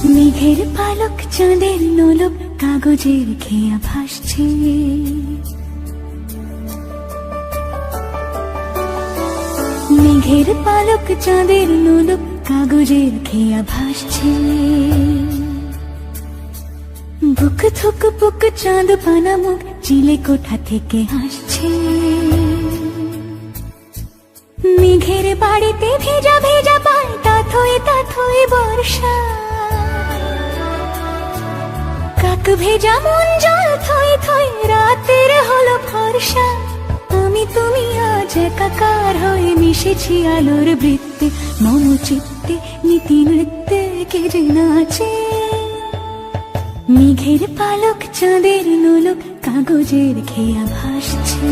মেঘের পালক চাঁদের নোলক কাগজের খেয়া ভাসছে। মেঘের পালক চাঁদের নোলক কাগজের খেয়া ভাসছে। বুক থুক বুক চাঁদ পানা মুখ চিলে কোঠা থেকে হাসছে। মেঘের বাড়িতে ভেজা ভেজা পায় তাথই বর্ষা। কাক ভেজা মন জল থই থই রাতের হলো ফর্সা। আমি তুমি আজ একাকার হয়ে মিশেছি আলোর বৃত্তে। মম চিত্তে নীতি নৃত্যে কে যে নাচে। মেঘের পালক চাঁদের নোলক কাগজের খেয়া ভাসছে।